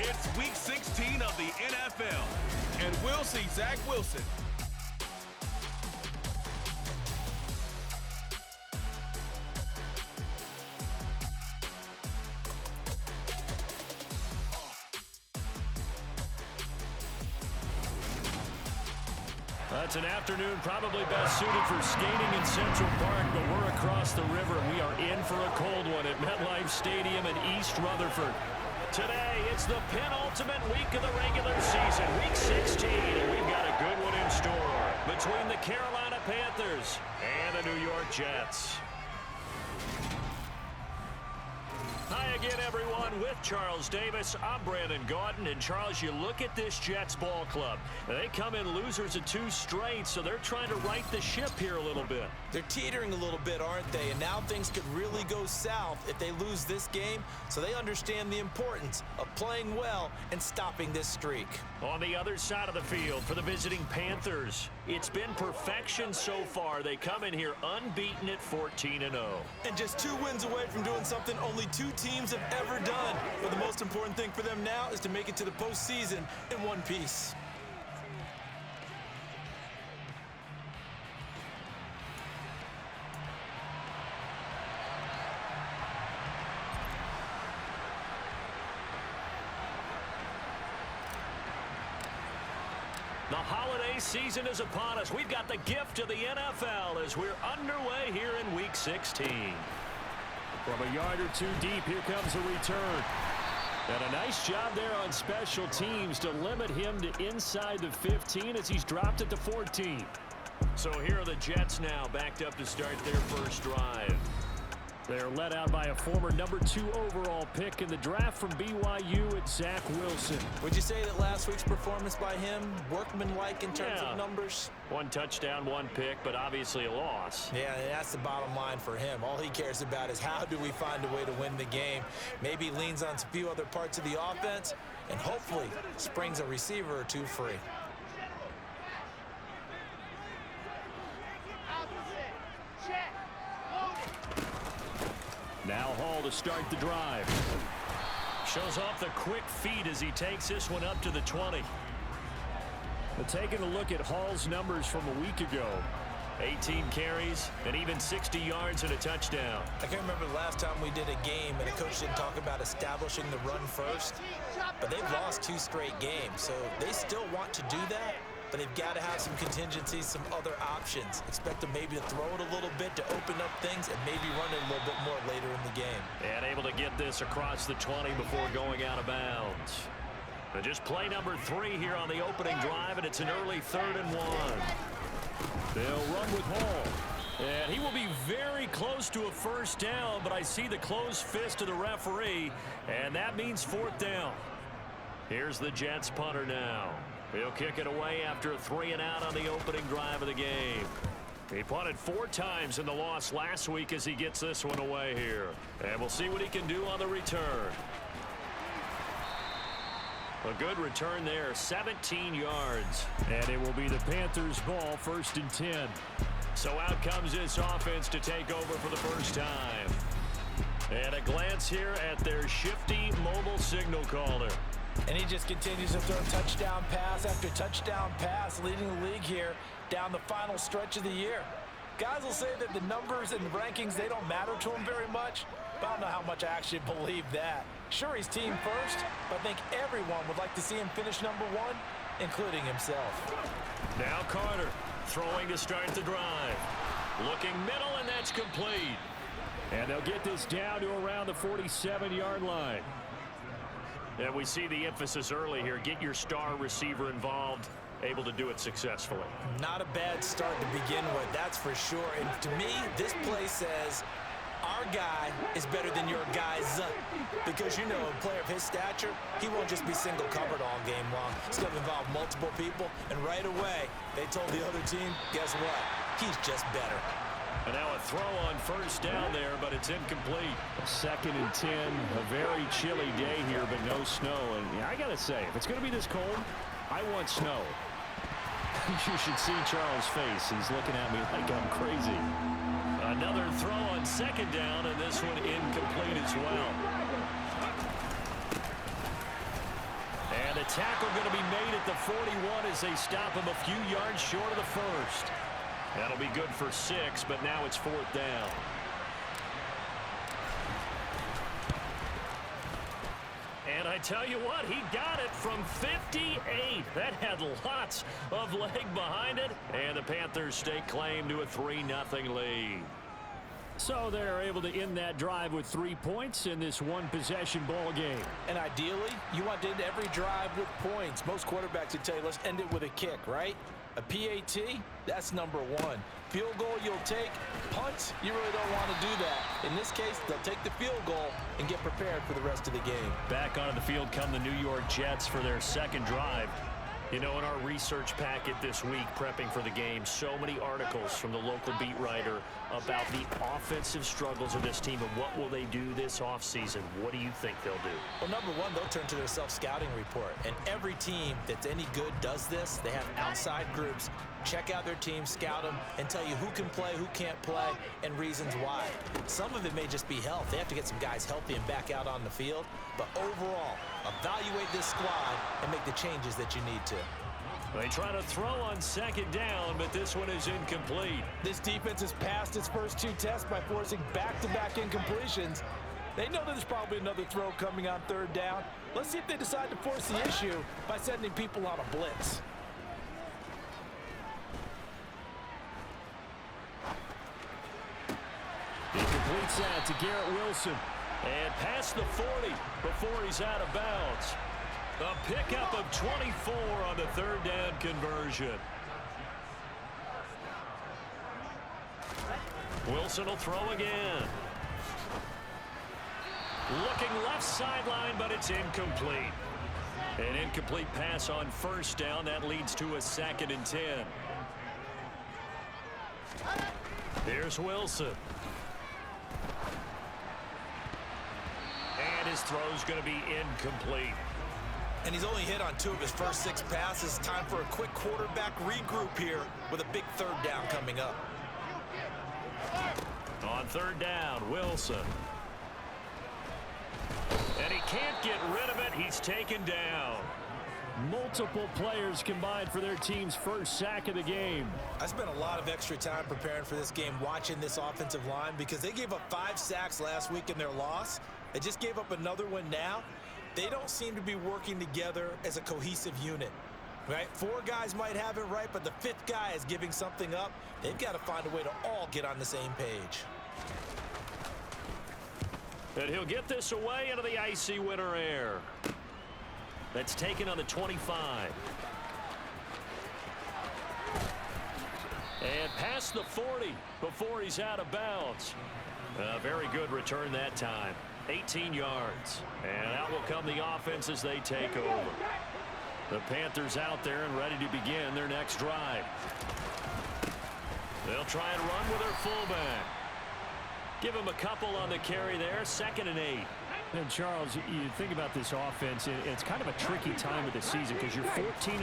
It's Week 16 of the NFL, and we'll see Zach Wilson. It's an afternoon probably best suited for skating in Central Park, but we're across the river, and we are in for a cold one at MetLife Stadium in East Rutherford. Today, it's the penultimate week of the regular season, Week 16, and we've got a good one in store between the Carolina Panthers and the New York Jets. Hi again, everyone. With Charles Davis, I'm Brandon Gaudin. And, Charles, you look at this Jets ball club. They come in losers of 2 straight, so they're trying to right the ship here a little bit. They're teetering a little bit, aren't they? And now things could really go south if they lose this game, so they understand the importance of playing well and stopping this streak. On the other side of the field for the visiting Panthers, it's been perfection so far. They come in here unbeaten at 14-0. And just 2 wins away from doing something only 2 teams have ever done. But the most important thing for them now is to make it to the postseason in one piece. The holiday season is upon us. We've got the gift of the NFL as we're underway here in Week 16. From a yard or 2 deep, here comes a return. And a nice job there on special teams to limit him to inside the 15 as he's dropped it to 14. So here are the Jets now backed up to start their first drive. They're led out by a former number 2 overall pick in the draft from BYU at Zach Wilson. Would you say that last week's performance by him, workmanlike in terms of numbers? 1 touchdown, 1 pick, but obviously a loss. Yeah, that's the bottom line for him. All he cares about is how do we find a way to win the game. Maybe leans on a few other parts of the offense and hopefully springs a receiver or 2 free. Now Hall to start the drive. Shows off the quick feet as he takes this one up to the 20. But taking a look at Hall's numbers from a week ago. 18 carries and even 60 yards and a touchdown. I can't remember the last time we did a game and a coach didn't talk about establishing the run first. But they've lost 2 straight games, so they still want to do that. But they've got to have some contingencies, some other options. Expect them maybe to throw it a little bit to open up things and maybe run it a little bit more later in the game. And able to get this across the 20 before going out of bounds. But just play number 3 here on the opening drive, and it's an early 3rd and 1. They'll run with Hall. And he will be very close to a first down, but I see the closed fist of the referee, and that means 4th down. Here's the Jets punter now. He'll kick it away after a 3-and-out on the opening drive of the game. He punted 4 times in the loss last week as he gets this one away here. And we'll see what he can do on the return. A good return there, 17 yards. And it will be the Panthers' ball, 1st and 10. So out comes this offense to take over for the first time. And a glance here at their shifty mobile signal caller. And he just continues to throw touchdown pass after touchdown pass, leading the league here down the final stretch of the year. Guys will say that the numbers and the rankings, they don't matter to him very much, but I don't know how much I actually believe that. Sure, he's team first, but I think everyone would like to see him finish number 1, including himself. Now Carter throwing to start the drive. Looking middle, and that's complete. And they'll get this down to around the 47-yard line. And we see the emphasis early here. Get your star receiver involved, able to do it successfully. Not a bad start to begin with, that's for sure. And to me, this play says, our guy is better than your guys. Because, you know, a player of his stature, he won't just be single covered all game long. He's going to involve multiple people. And right away, they told the other team, guess what? He's just better. And now a throw on first down there, but it's incomplete. 2nd and 10, a very chilly day here, but no snow. And I got to say, if it's going to be this cold, I want snow. You should see Charles' face. He's looking at me like I'm crazy. Another throw on 2nd down, and this one incomplete as well. tackle going to be made at the 41 as they stop him a few yards short of the first. That'll be good for 6, but now it's 4th down. And I tell you what, he got it from 58. That had lots of leg behind it. And the Panthers stake claim to a 3-0 lead. So they're able to end that drive with 3 points in this one-possession ball game. And ideally, you want to end every drive with points. Most quarterbacks would tell you, let's end it with a kick, right? A PAT, that's number 1. Field goal you'll take. Punts, you really don't want to do that. In this case, they'll take the field goal and get prepared for the rest of the game. Back onto the field come the New York Jets for their second drive. You know, in our research packet this week, prepping for the game, so many articles from the local beat writer about the offensive struggles of this team and what will they do this offseason. What do you think they'll do? Well, number 1, they'll turn to their self-scouting report. And every team that's any good does this. They have outside groups. Check out their team, scout them, and tell you who can play, who can't play, and reasons why. Some of it may just be health. They have to get some guys healthy and back out on the field. But overall, evaluate this squad and make the changes that you need to. They try to throw on second down, but this one is incomplete. This defense has passed its first 2 tests by forcing back-to-back incompletions. They know that there's probably another throw coming on 3rd down. Let's see if they decide to force the issue by sending people on a blitz. He completes that to Garrett Wilson. And past the 40 before he's out of bounds. A pickup of 24 on the 3rd down conversion. Wilson will throw again. Looking left sideline, but it's incomplete. An incomplete pass on 1st down. That leads to a 2nd and 10. Here's Wilson. And his throw's going to be incomplete. And he's only hit on 2 of his first 6 passes. Time for a quick quarterback regroup here with a big 3rd down coming up. On 3rd down, Wilson. And he can't get rid of it. He's taken down. Multiple players combined for their team's first sack of the game. I spent a lot of extra time preparing for this game, watching this offensive line, because they gave up 5 sacks last week in their loss. They just gave up another one now. They don't seem to be working together as a cohesive unit, right? 4 guys might have it right, but the 5th guy is giving something up. They've got to find a way to all get on the same page. And he'll get this away into the icy winter air. That's taken on the 25. And past the 40 before he's out of bounds. A very good return that time. 18 yards. And out will come the offense as they take over. The Panthers out there and ready to begin their next drive. They'll try and run with their fullback. Give him a couple on the carry there. 2nd and 8. And Charles, you think about this offense, it's kind of a tricky time of the season because you're 14-0,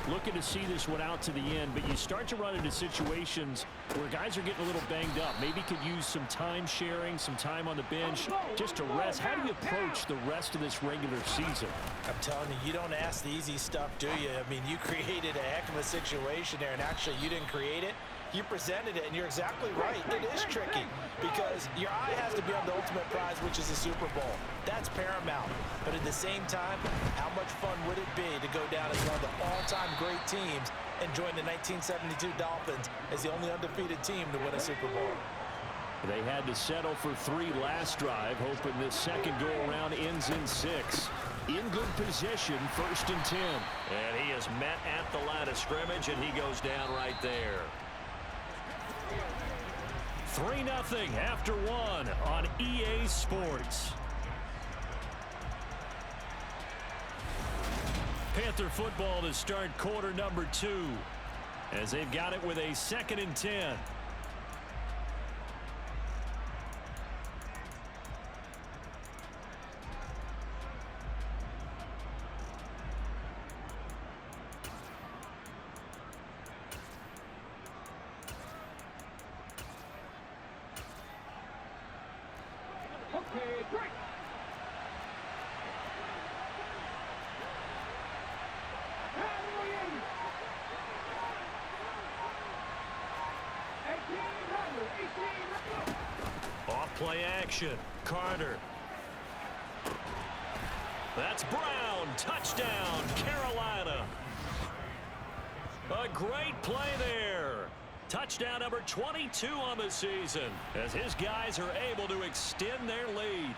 looking to see this one out to the end, but you start to run into situations where guys are getting a little banged up. Maybe could use some time sharing, some time on the bench just to rest. How do you approach the rest of this regular season? I'm telling you, you don't ask the easy stuff, do you? I mean, you created a heck of a situation there, and actually you didn't create it. You presented it, and you're exactly right. It is tricky because your eye has to be on the ultimate prize, which is the Super Bowl. That's paramount. But at the same time, how much fun would it be to go down as one of the all-time great teams and join the 1972 Dolphins as the only undefeated team to win a Super Bowl? They had to settle for 3 last drive, hoping this second go-around ends in 6. In good position, 1st and 10. And he is met at the line of scrimmage, and he goes down right there. 3-0 after 1 on EA Sports. Panther football to start quarter number 2 as they've got it with a 2nd and 10. Play action. Carter. That's Brown. Touchdown, Carolina. A great play there. Touchdown number 22 on the season as his guys are able to extend their lead.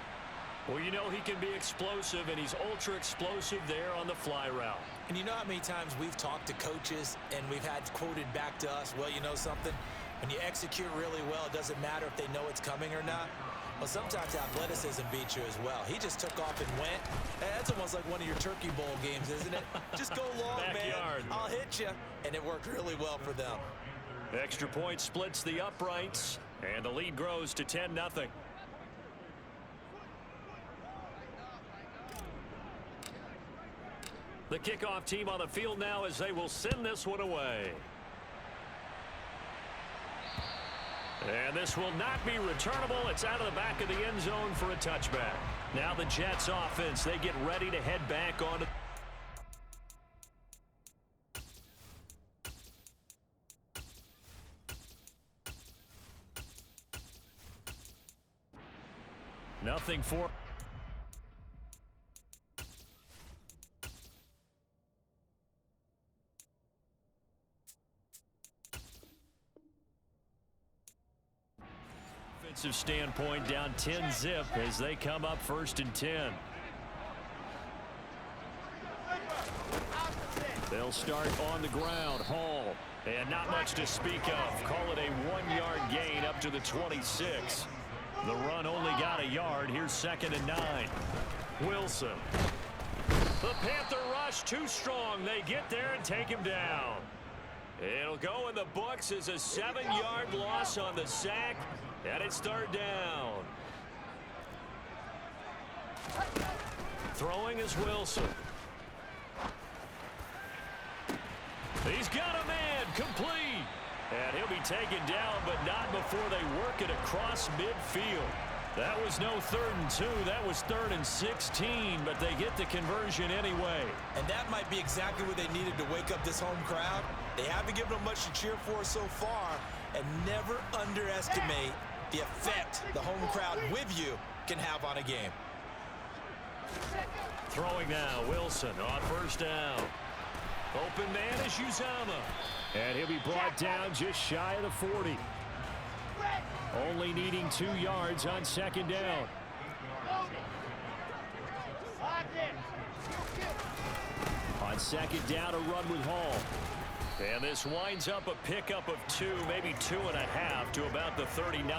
Well, you know he can be explosive, and he's ultra explosive there on the fly route. And you know how many times we've talked to coaches and we've had quoted back to us, well, you know something? When you execute really well, it doesn't matter if they know it's coming or not. Well, sometimes athleticism beats you as well. He just took off and went. Hey, that's almost like one of your Turkey Bowl games, isn't it? Just go long, Backyard. man. I'll hit you. And it worked really well for them. Extra point splits the uprights, and the lead grows to 10-0. The kickoff team on the field now as they will send this one away. And this will not be returnable. It's out of the back of the end zone for a touchback. Now the Jets offense, they get ready to head back on. Nothing for. Offensive standpoint, down 10-zip as they come up 1st and 10. They'll start on the ground. Hall. And not much to speak of. Call it a 1-yard gain up to the 26. The run only got a yard. Here's 2nd and 9. Wilson. The Panther rush too strong. They get there and take him down. It'll go in the books as a 7-yard loss on the sack. And it's 3rd down. Throwing is Wilson. He's got a man, complete. And he'll be taken down, but not before they work it across midfield. That was no 3rd and 2. That was 3rd and 16, but they get the conversion anyway. And that might be exactly what they needed to wake up this home crowd. They haven't given them much to cheer for so far, and never underestimate the effect the home crowd with you can have on a game. Throwing now, Wilson on 1st down. Open man is Uzama. And he'll be brought down just shy of the 40. Only needing 2 yards on 2nd down. On 2nd down, a run with Hall. And this winds up a pickup of 2, maybe 2.5 to about the 39.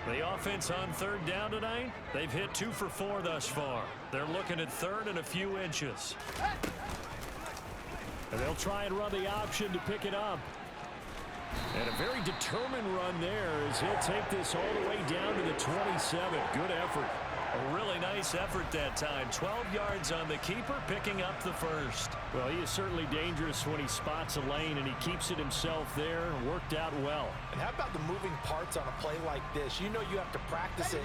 The offense on 3rd down tonight, they've hit 2 for 4 thus far. They're looking at 3rd and a few inches. And they'll try and run the option to pick it up. And a very determined run there as he'll take this all the way down to the 27. Good effort. A really nice effort that time. 12 yards on the keeper, picking up the 1st. Well, he is certainly dangerous when he spots a lane, and he keeps it himself there. Worked out well. And how about the moving parts on a play like this? You know you have to practice it.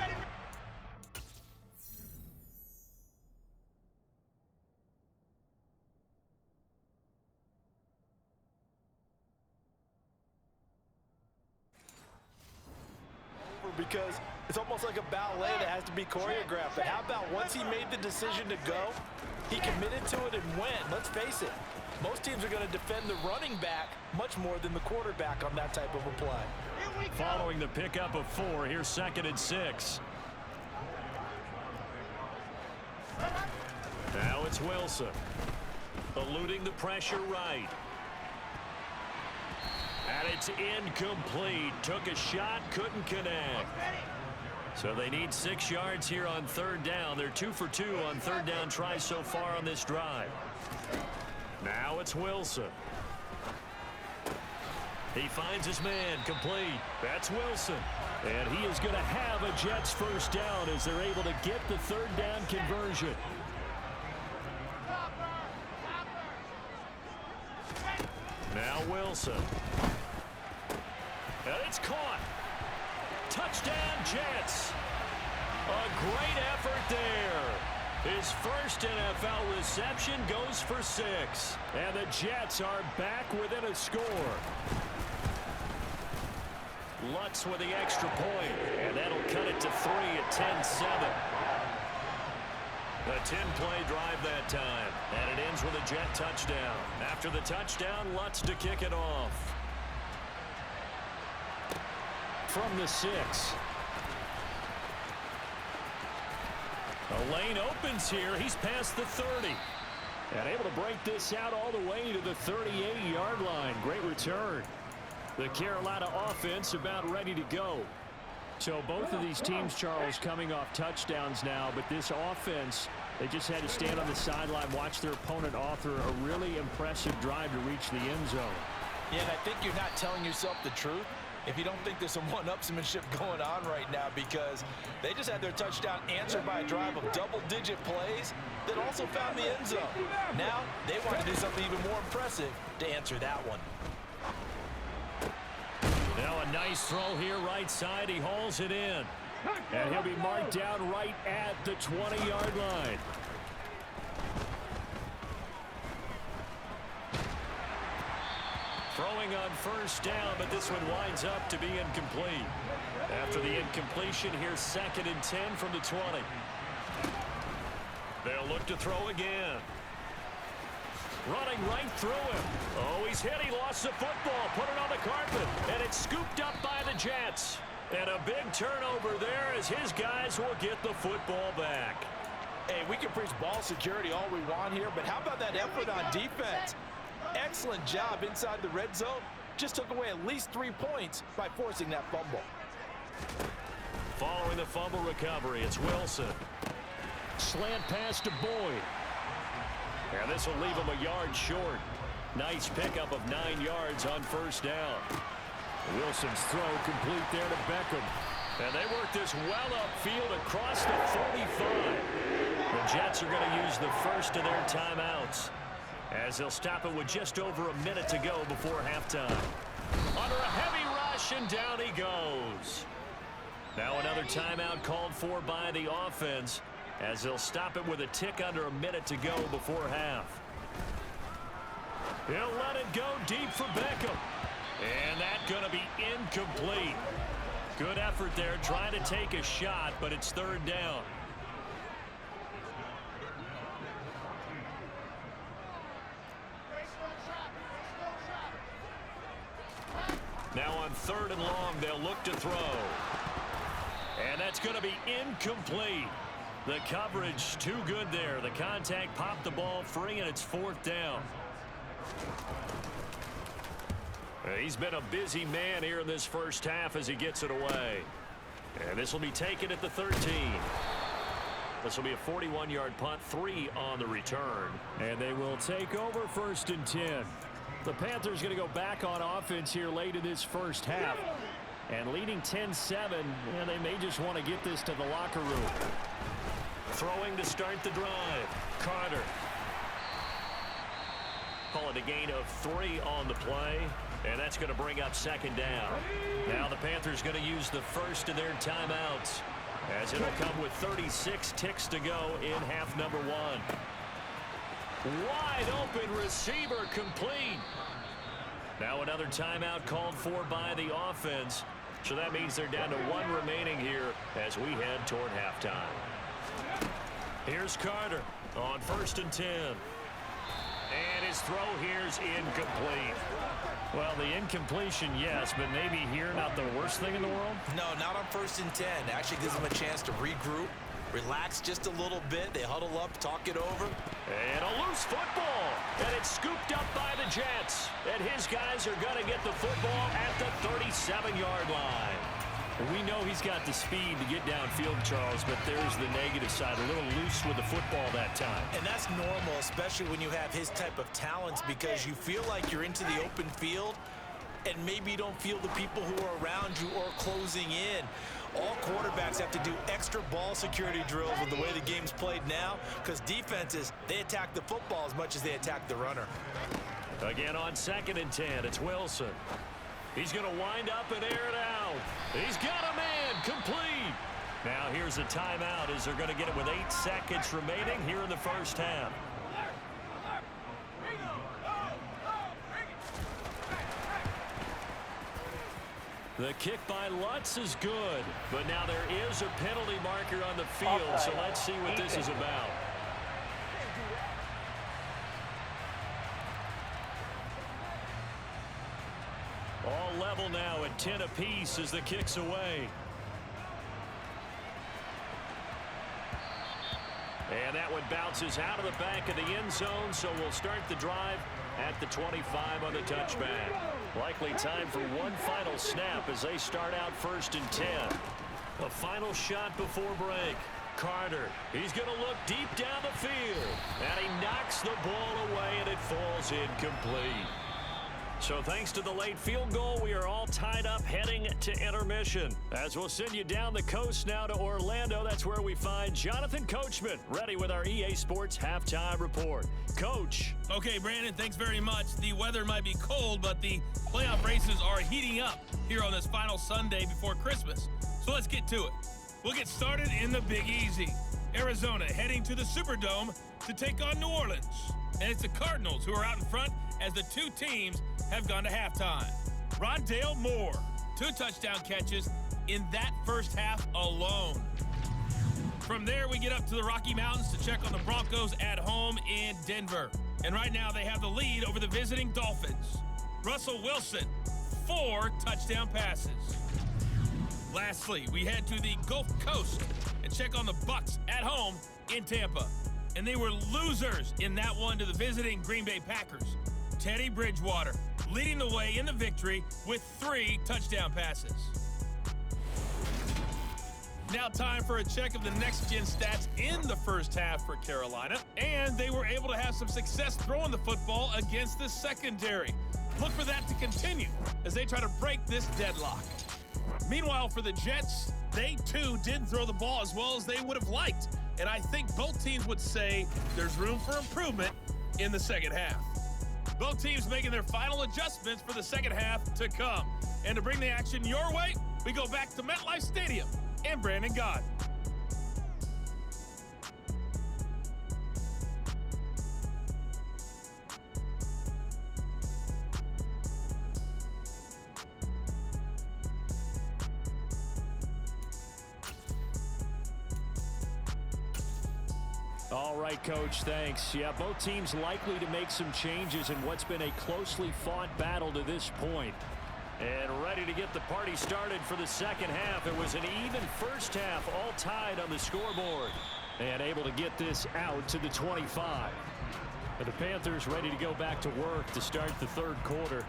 Because it's almost like a ballet that has to be choreographed. But how about once he made the decision to go, he committed to it and went. Let's face it, most teams are going to defend the running back much more than the quarterback on that type of a play. Following the pickup of 4, here's 2nd and 6. Now it's Wilson. Eluding the pressure right. And it's incomplete. Took a shot, couldn't connect. So they need 6 yards here on 3rd down. They're 2 for 2 on 3rd down tries so far on this drive. Now it's Wilson. He finds his man, complete. That's Wilson. And he is going to have a Jets 1st down as they're able to get the 3rd down conversion. Now Wilson. And it's caught. Touchdown, Jets. A great effort there. His first NFL reception goes for 6. And the Jets are back within a score. Lutz with the extra point, and that'll cut it to 3 at 10-7. A 10-play drive that time, and it ends with a Jet touchdown. After the touchdown, Lutz to kick it off. From the 6. A lane opens here. He's past the 30. And able to break this out all the way to the 38-yard line. Great return. The Carolina offense about ready to go. So both of these teams, Charles, coming off touchdowns now, but this offense, they just had to stand on the sideline, watch their opponent author a really impressive drive to reach the end zone. Yeah, and I think you're not telling yourself the truth if you don't think there's some one-upsmanship going on right now, because they just had their touchdown answered by a drive of double-digit plays that also found the end zone. Now they want to do something even more impressive to answer that one. Now a nice throw here right side. He hauls it in. And he'll be marked down right at the 20-yard line. Throwing on first down, but this one winds up to be incomplete. After the incompletion, here's 2nd and 10 from the 20. They'll look to throw again. Running right through him. Oh, he's hit. He lost the football. Put it on the carpet. And it's scooped up by the Jets. And a big turnover there as his guys will get the football back. Hey, we can preach ball security all we want here, but how about that effort on defense? Excellent job inside the red zone. Just took away at least 3 points by forcing that fumble. Following the fumble recovery, it's Wilson. Slant pass to Boyd. And this will leave him a yard short. Nice pickup of 9 yards on first down. Wilson's throw complete there to Beckham. And they work this well upfield across the 45. The Jets are going to use the first of their timeouts, as they'll stop it with just over a minute to go before halftime. Under a heavy rush, and down he goes. Now another timeout called for by the offense, as they'll stop it with a tick under a minute to go before half. He'll let it go deep for Beckham. And that's going to be incomplete. Good effort there, trying to take a shot, but it's 3rd down. Now on 3rd and long, they'll look to throw. And that's going to be incomplete. The coverage too good there. The contact popped the ball free, and it's 4th down. He's been a busy man here in this first half as he gets it away. And this will be taken at the 13. This will be a 41-yard punt, 3 on the return. And they will take over 1st and 10. The Panthers going to go back on offense here late in this first half. And leading 10-7, they may just want to get this to the locker room. Throwing to start the drive. Carter. Call it a gain of 3 on the play. And that's going to bring up 2nd down. Now the Panthers going to use the first of their timeouts, as it'll come with 36 ticks to go in half number 1. Wide open receiver complete. Now another timeout called for by the offense. So that means they're down to 1 remaining here as we head toward halftime. Here's Carter on 1st and 10. And his throw here's incomplete. Well, the incompletion, yes, but maybe here not the worst thing in the world? No, not on 1st and 10. Actually gives them a chance to regroup, relax just a little bit. They huddle up, talk it over. And a loose football. And it's scooped up by the Jets. And his guys are going to get the football at the 37-yard line. We know he's got the speed to get downfield, Charles, but there's the negative side. A little loose with the football that time. And that's normal, especially when you have his type of talents, because you feel like you're into the open field and maybe you don't feel the people who are around you or closing in. All quarterbacks have to do extra ball security drills with the way the game's played now, because defenses, they attack the football as much as they attack the runner. Again on 2nd and 10, it's Wilson. He's going to wind up and air it out. He's got a man complete. Now here's a timeout as they're going to get it with 8 seconds remaining here in the first half. The kick by Lutz is good, but now there is a penalty marker on the field, so let's see what this is about. All level now at 10 apiece as the kick's away. And that one bounces out of the back of the end zone, so we'll start the drive at the 25 on the touchback. Likely time for one final snap as they start out 1st and 10. A final shot before break. Carter, he's going to look deep down the field. And he knocks the ball away, and it falls incomplete. So thanks to the late field goal, we are all tied up heading to intermission. As we'll send you down the coast now to Orlando, that's where we find Jonathan Coachman, ready with our EA Sports Halftime Report. Coach. Okay, Brandon, thanks very much. The weather might be cold, but the playoff races are heating up here on this final Sunday before Christmas. So let's get to it. We'll get started in the Big Easy. Arizona heading to the Superdome to take on New Orleans. And it's the Cardinals who are out in front as the two teams have gone to halftime. Rondale Moore, 2 touchdown catches in that first half alone. From there, we get up to the Rocky Mountains to check on the Broncos at home in Denver. And right now, they have the lead over the visiting Dolphins. Russell Wilson, 4 touchdown passes. Lastly, we head to the Gulf Coast and check on the Bucs at home in Tampa. And they were losers in that one to the visiting Green Bay Packers. Teddy Bridgewater leading the way in the victory with 3 touchdown passes. Now time for a check of the next-gen stats in the first half for Carolina. And they were able to have some success throwing the football against the secondary. Look for that to continue as they try to break this deadlock. Meanwhile, for the Jets, they too didn't throw the ball as well as they would have liked. And I think both teams would say there's room for improvement in the second half. Both teams making their final adjustments for the second half to come. And to bring the action your way, we go back to MetLife Stadium and Brandon Gaudin. All right, Coach, thanks. Yeah, both teams likely to make some changes in what's been a closely fought battle to this point. And ready to get the party started for the second half. It was an even first half, all tied on the scoreboard. And able to get this out to the 25. And the Panthers ready to go back to work to start the third quarter.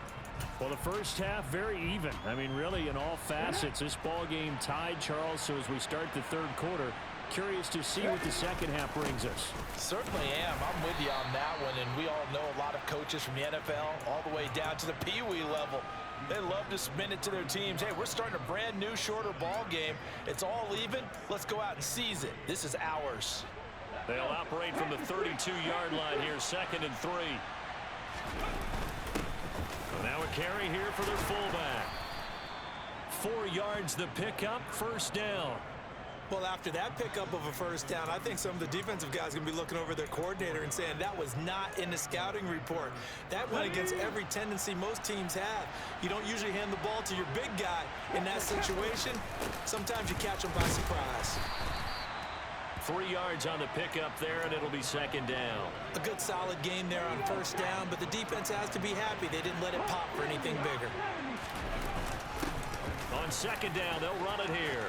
Well, the first half, very even. I mean, really, in all facets, this ball game tied, Charles. So as we start the third quarter, curious to see what the second half brings us. Certainly am. I'm with you on that one. And we all know a lot of coaches from the NFL all the way down to the Pee Wee level. They love to submit it to their teams. Hey, we're starting a brand new, shorter ball game. It's all even. Let's go out and seize it. This is ours. They'll operate from the 32-yard line here, 2nd and 3. Now a carry here for their fullback. 4 yards the pickup, first down. Well, after that pickup of a first down, I think some of the defensive guys are going to be looking over their coordinator and saying that was not in the scouting report. That went against every tendency most teams have. You don't usually hand the ball to your big guy in that situation. Sometimes you catch them by surprise. 3 yards on the pickup there, and it'll be 2nd down. A good solid game there on first down, but the defense has to be happy they didn't let it pop for anything bigger. On 2nd down, they'll run it here.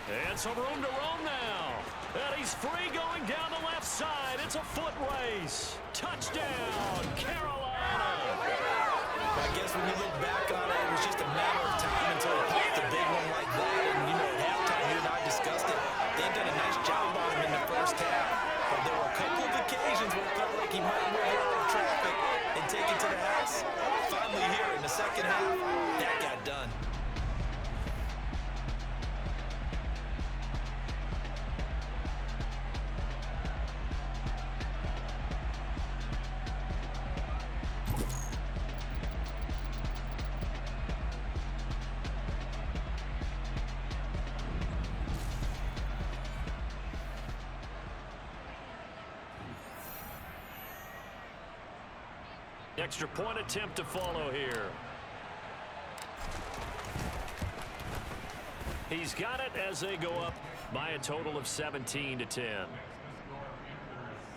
And some room to roam now. And he's free going down the left side. It's a foot race. Touchdown, Carolina. I guess when you look back on it, it was just a matter of time until he popped a big one like that. And, you know, at halftime, you're not disgusted. They've done a nice job on him in the first half. But there were a couple of occasions where it felt like he might wear out in traffic and take it to the house. Finally here in the second half, that got done. Extra point attempt to follow here. He's got it as they go up by a total of 17-10.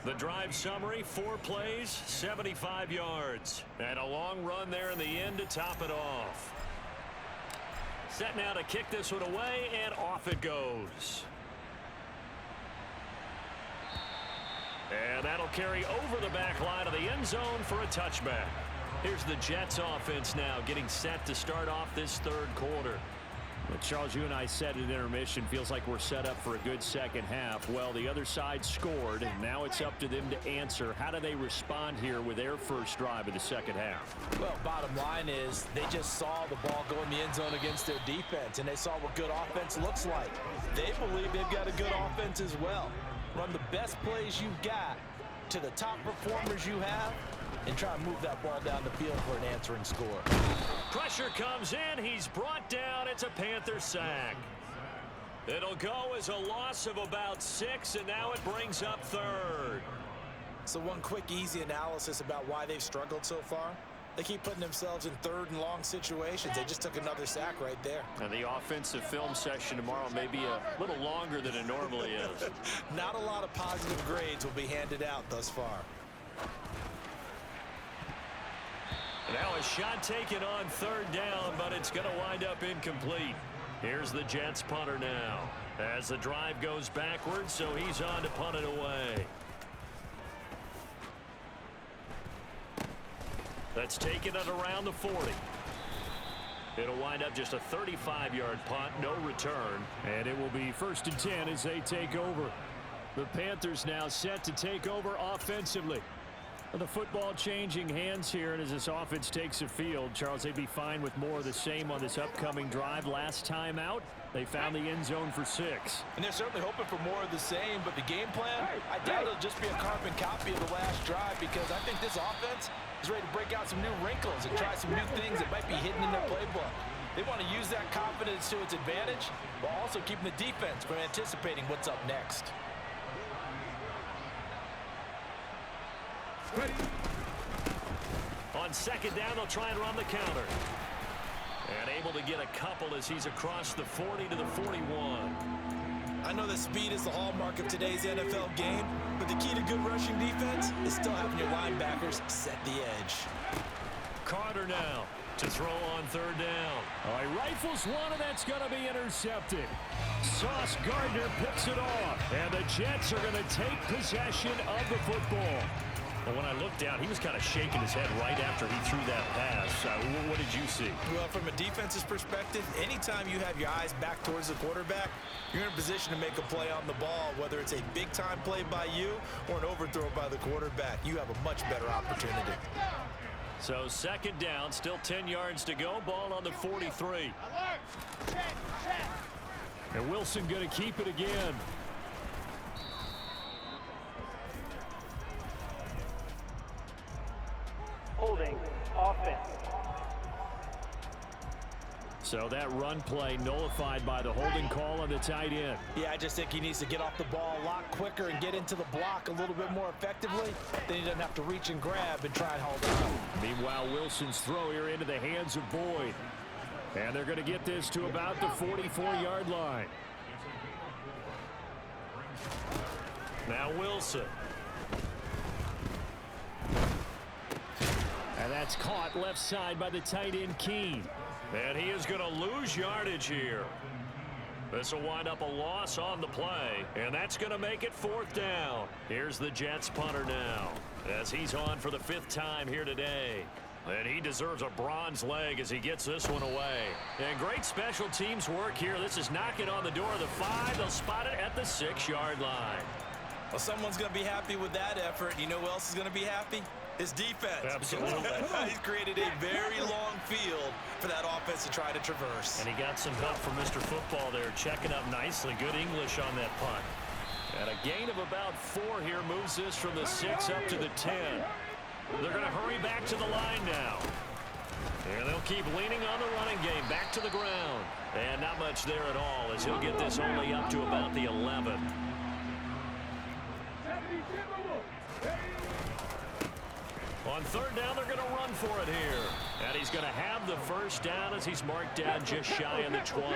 The drive summary, 4 plays, 75 yards. And a long run there in the end to top it off. Set now to kick this one away, and off it goes. And that'll carry over the back line of the end zone for a touchback. Here's the Jets offense now getting set to start off this third quarter. Well, Charles, you and I said at intermission, feels like we're set up for a good second half. Well, the other side scored, and now it's up to them to answer. How do they respond here with their first drive of the second half? Well, bottom line is they just saw the ball go in the end zone against their defense, and they saw what good offense looks like. They believe they've got a good offense as well. Run the best plays you've got to the top performers you have, and try and move that ball down the field for an answering score. Pressure comes in. He's brought down. It's a Panther sack. It'll go as a loss of about 6, and now it brings up third. So one quick, easy analysis about why they've struggled so far. They keep putting themselves in third and long situations. They just took another sack right there. And the offensive film session tomorrow may be a little longer than it normally is. Not a lot of positive grades will be handed out thus far. Now a shot taken on third down, but it's going to wind up incomplete. Here's the Jets punter now as the drive goes backwards, so he's on to punt it away. That's taken at around the 40. It'll wind up just a 35-yard punt, no return. And it will be 1st and 10 as they take over. The Panthers now set to take over offensively. The football changing hands here, and as this offense takes the field, Charles, they'd be fine with more of the same on this upcoming drive. Last time out, they found the end zone for 6. And they're certainly hoping for more of the same, but the game plan, I doubt it'll just be a carbon copy of the last drive, because I think this offense is ready to break out some new wrinkles and try some new things that might be hidden in their playbook. They want to use that confidence to its advantage, while also keeping the defense from anticipating what's up next. On second down, they'll try and run the counter. And able to get a couple as he's across the 40 to the 41. I know that speed is the hallmark of today's NFL game, but the key to good rushing defense is still having your linebackers set the edge. Carter now to throw on third down. All right, rifles one, and that's going to be intercepted. Sauce Gardner picks it off, and the Jets are going to take possession of the football. Well, when I looked down, he was kind of shaking his head right after he threw that pass. What did you see? Well, from a defense's perspective, anytime you have your eyes back towards the quarterback, you're in a position to make a play on the ball, whether it's a big-time play by you or an overthrow by the quarterback. You have a much better opportunity. So second down, still 10 yards to go. Ball on the 43. And Wilson going to keep it again. Holding offense. So that run play nullified by the holding call on the tight end. Yeah, I just think he needs to get off the ball a lot quicker and get into the block a little bit more effectively. Then he doesn't have to reach and grab and try and hold on. Meanwhile, Wilson's throw here into the hands of Boyd. And they're going to get this to about the 44-yard line. Now Wilson. And that's caught left side by the tight end, Keene. And he is going to lose yardage here. This will wind up a loss on the play, and that's going to make it 4th down. Here's the Jets punter now, as he's on for the 5th time here today. And he deserves a bronze leg as he gets this one away. And great special teams work here. This is knocking on the door of the 5. They'll spot it at the 6-yard line. Well, someone's going to be happy with that effort. You know who else is going to be happy? His defense. Absolutely. He's created a very long field for that offense to try to traverse. And he got some help from Mr. Football there, checking up nicely. Good English on that punt. And a gain of about 4 here moves this from the 6 up to the 10. They're going to hurry back to the line now. And they'll keep leaning on the running game back to the ground. And not much there at all as he'll get this only up to about the 11. On third down, they're going to run for it here. And he's going to have the first down as he's marked down just shy of the 20.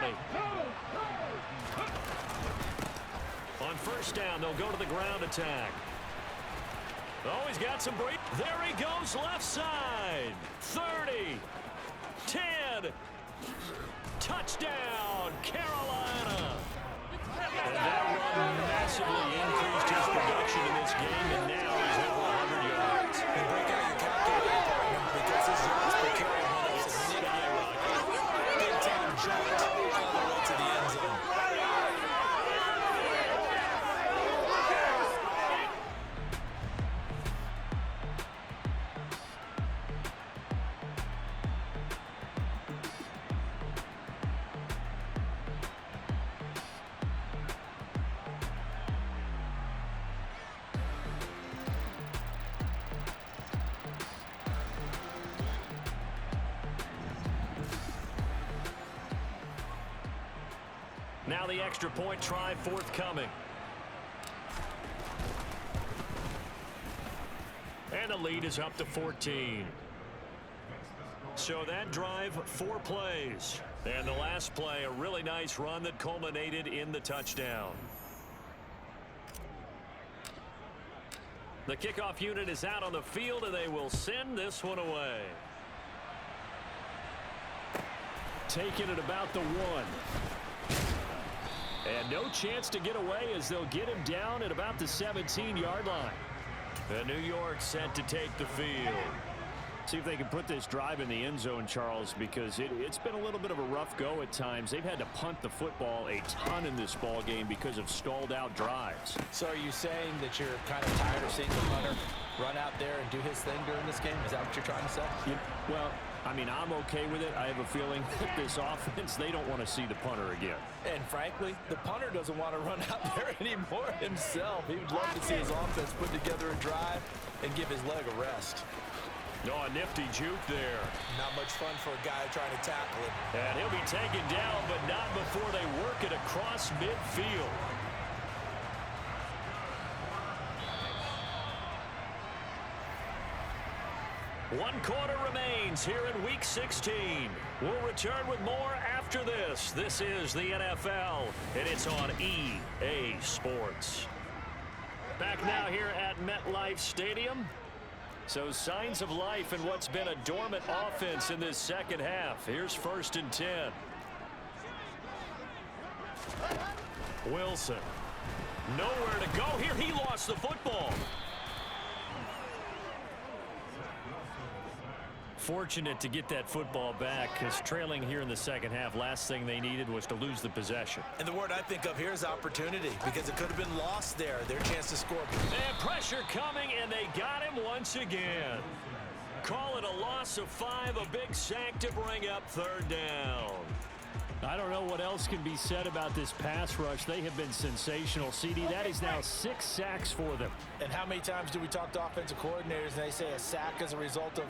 On first down, they'll go to the ground attack. Oh, he's got some break. There he goes, left side. 30. 10. Touchdown, Carolina. And that run massively increased his production in this game, and now he's over 100 yards. And break out your calculator, partner, because his yards per carry went up significantly. Big time jump all the way to the end zone. Now the extra point try forthcoming. And the lead is up to 14. So that drive, 4 plays. And the last play, a really nice run that culminated in the touchdown. The kickoff unit is out on the field, and they will send this one away. Taking it about the 1. And no chance to get away as they'll get him down at about the 17-yard line. And New York set to take the field. See if they can put this drive in the end zone, Charles, because it's been a little bit of a rough go at times. They've had to punt the football a ton in this ball game because of stalled-out drives. So are you saying that you're kind of tired of seeing the punter run out there and do his thing during this game? Is that what you're trying to say? Well, I mean, I'm okay with it. I have a feeling that this offense, they don't want to see the punter again. And frankly, the punter doesn't want to run out there anymore himself. He would love to see his offense put together a drive and give his leg a rest. Oh, a nifty juke there. Not much fun for a guy trying to tackle him. And he'll be taken down, but not before they work it across midfield. One quarter remains here in Week 16. We'll return with more after this. This is the NFL, and it's on EA Sports. Back now here at MetLife Stadium. So signs of life in what's been a dormant offense in this second half. Here's 1st and 10. Wilson. Nowhere to go here. He lost the football. Fortunate to get that football back, because trailing here in the second half, last thing they needed was to lose the possession. And the word I think of here is opportunity, because it could have been lost there. Their chance to score. And pressure coming, and they got him once again. Call it a loss of 5, a big sack to bring up 3rd down. I don't know what else can be said about this pass rush. They have been sensational. CD, that is now 6 sacks for them. And how many times do we talk to offensive coordinators and they say a sack is a result of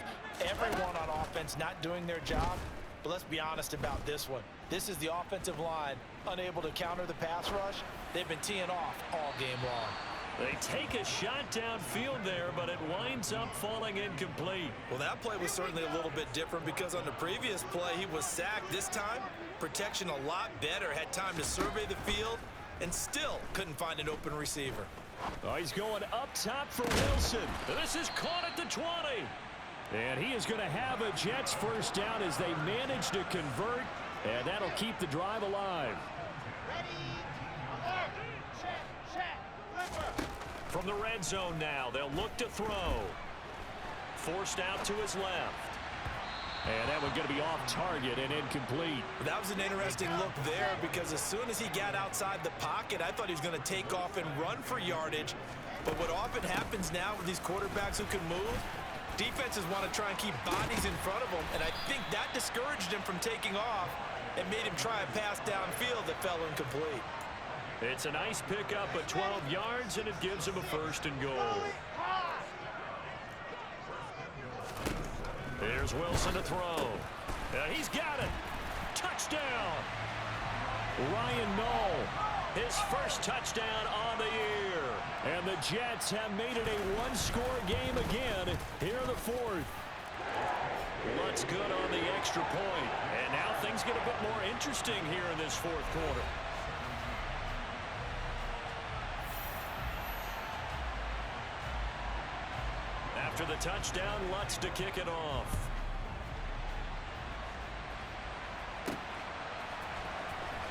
everyone on offense not doing their job? But let's be honest about this one. This is the offensive line unable to counter the pass rush. They've been teeing off all game long. They take a shot downfield there, but it winds up falling incomplete. Well, that play was certainly a little bit different, because on the previous play, he was sacked. This time, protection a lot better, had time to survey the field, and still couldn't find an open receiver. Oh, he's going up top for Wilson. This is caught at the 20. And he is going to have a Jets first down as they manage to convert, and that'll keep the drive alive. From the red zone now, they'll look to throw. Forced out to his left. And that one's going to be off target and incomplete. That was an interesting look there, because as soon as he got outside the pocket, I thought he was going to take off and run for yardage. But what often happens now with these quarterbacks who can move, defenses want to try and keep bodies in front of them, and I think that discouraged him from taking off and made him try a pass downfield that fell incomplete. It's a nice pickup of 12 yards, and it gives him a 1st and goal. Here's Wilson to throw. He's got it. Touchdown. Ryan Nall. His first touchdown on the year. And the Jets have made it a one-score game again here in the fourth. Lutz good on the extra point. And now things get a bit more interesting here in this fourth quarter. After the touchdown, Lutz to kick it off.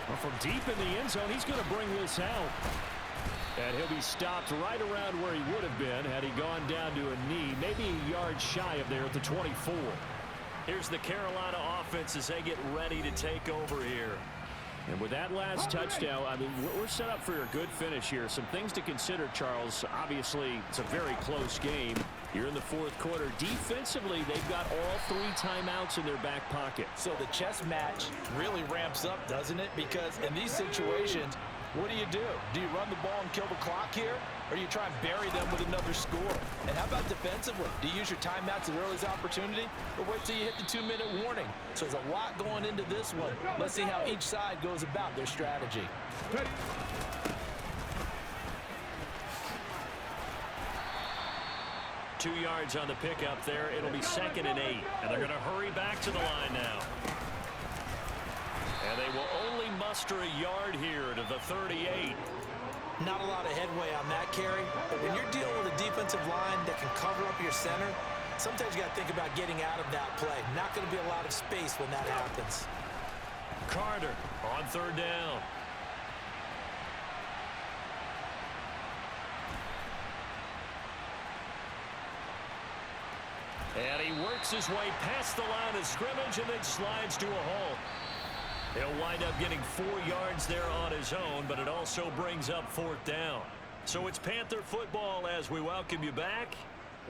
Well, from deep in the end zone, he's going to bring this out. And he'll be stopped right around where he would have been had he gone down to a knee, maybe a yard shy of there at the 24. Here's the Carolina offense as they get ready to take over here. And with that last touchdown, I mean, we're set up for a good finish here. Some things to consider, Charles. Obviously, it's a very close game. You're in the fourth quarter. Defensively, they've got all 3 timeouts in their back pocket. So the chess match really ramps up, doesn't it? Because in these situations, what do? Do you run the ball and kill the clock here? Or do you try and bury them with another score? And how about defensively? Do you use your timeouts at earliest opportunity? Or wait till you hit the 2-minute warning? So there's a lot going into this one. Let's see how each side goes about their strategy. 2 yards on the pickup there. It'll be 2nd and 8. And they're going to hurry back to the line now. And they will only muster a yard here to the 38. Not a lot of headway on that carry, but when you're dealing with a defensive line that can cover up your center, sometimes you got to think about getting out of that play. Not going to be a lot of space when that happens. Carter on 3rd down. And he works his way past the line of scrimmage and then slides to a halt. He'll wind up getting 4 yards there on his own, but it also brings up 4th down. So it's Panther football as we welcome you back.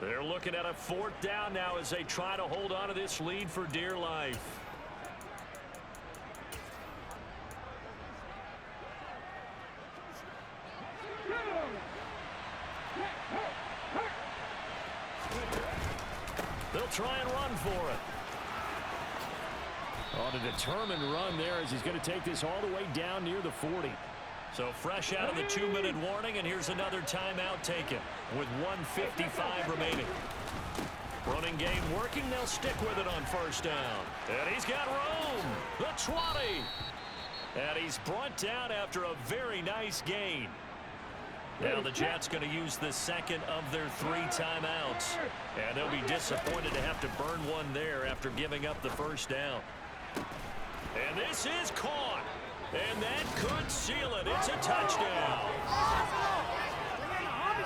They're looking at a 4th down now as they try to hold on to this lead for dear life. They'll try and run for it. On a determined run there as he's going to take this all the way down near the 40. So fresh out of the 2-minute warning, and here's another timeout taken with 1:55 remaining. Running game working. They'll stick with it on 1st down. And he's got room. The 20. And he's brought down after a very nice gain. Now the Jets going to use the 2nd of their 3 timeouts. And they'll be disappointed to have to burn one there after giving up the 1st down. And this is caught. And that could seal it. It's a touchdown.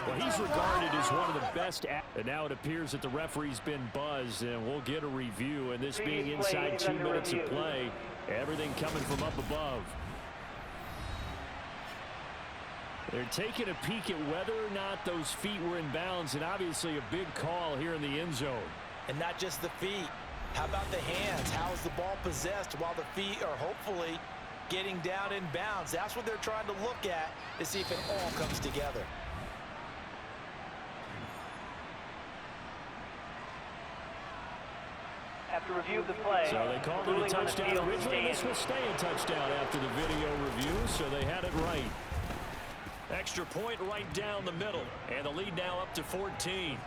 Well, he's regarded as one of the best. And now it appears that the referee's been buzzed, and we'll get a review. And this being inside 2 minutes of play, everything coming from up above. They're taking a peek at whether or not those feet were in bounds, and obviously a big call here in the end zone. And not just the feet. How about the hands? How is the ball possessed while the feet are hopefully getting down in bounds? That's what they're trying to look at to see if it all comes together. After review of the play, So they called it a touchdown originally. This will stay a touchdown after the video review, so they had it right. Extra point right down the middle. And the lead now up to 14.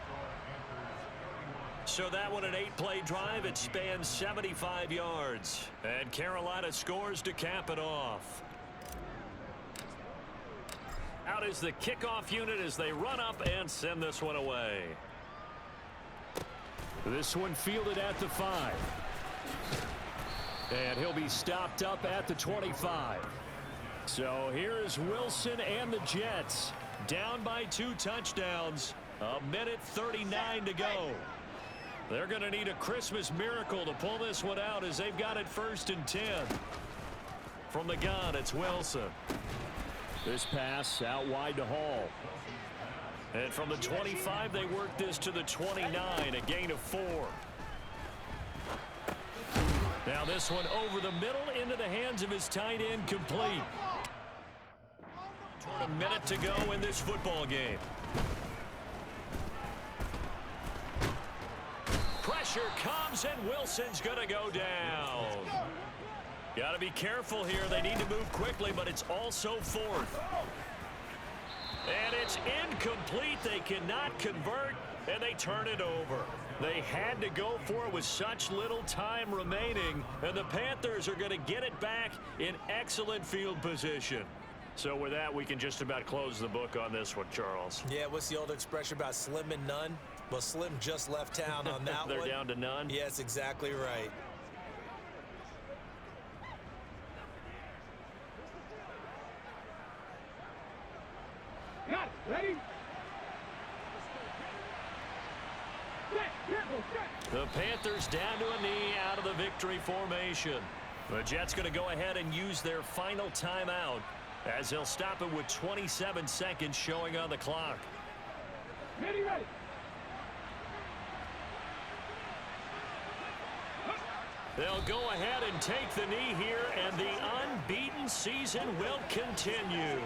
So that one an 8-play drive. It spans 75 yards. And Carolina scores to cap it off. Out is the kickoff unit as they run up and send this one away. This one fielded at the 5. And he'll be stopped up at the 25. So here is Wilson and the Jets down by 2 touchdowns. 1:39 to go. They're going to need a Christmas miracle to pull this one out as they've got it 1st and 10. From the gun, it's Wilson. This pass out wide to Hall. And from the 25, they work this to the 29, a gain of 4. Now this one over the middle into the hands of his tight end, complete. A minute to go in this football game. Pressure comes, and Wilson's going to go down. Got to be careful here. They need to move quickly, but it's also 4th. And it's incomplete. They cannot convert, and they turn it over. They had to go for it with such little time remaining, and the Panthers are going to get it back in excellent field position. So with that, we can just about close the book on this one, Charles. Yeah, what's the old expression about slim and none? Well, Slim just left town on that They're one. down to none? Yes, exactly right. Ready? The Panthers down to a knee out of the victory formation. The Jets going to go ahead and use their final timeout as they'll stop it with 27 seconds showing on the clock. Ready, ready. They'll go ahead and take the knee here, and the unbeaten season will continue.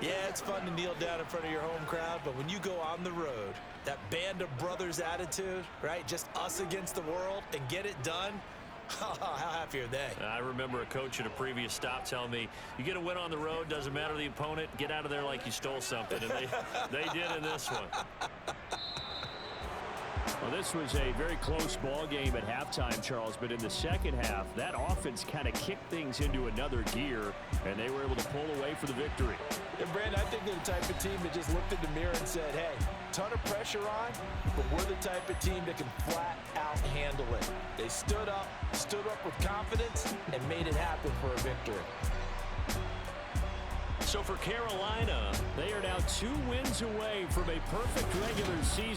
Yeah, it's fun to kneel down in front of your home crowd, but when you go on the road, that band of brothers attitude, right? Just us against the world and get it done. How happy are they? I remember a coach at a previous stop telling me, you get a win on the road, doesn't matter the opponent, get out of there like you stole something. And they did in this one. Well, this was a very close ball game at halftime, Charles, but in the second half, that offense kind of kicked things into another gear, and they were able to pull away for the victory. And Brandon, I think they're the type of team that just looked in the mirror and said, hey, ton of pressure on, but we're the type of team that can flat out handle it. They stood up with confidence, and made it happen for a victory. So for Carolina, They are now 2 wins away from a perfect regular season.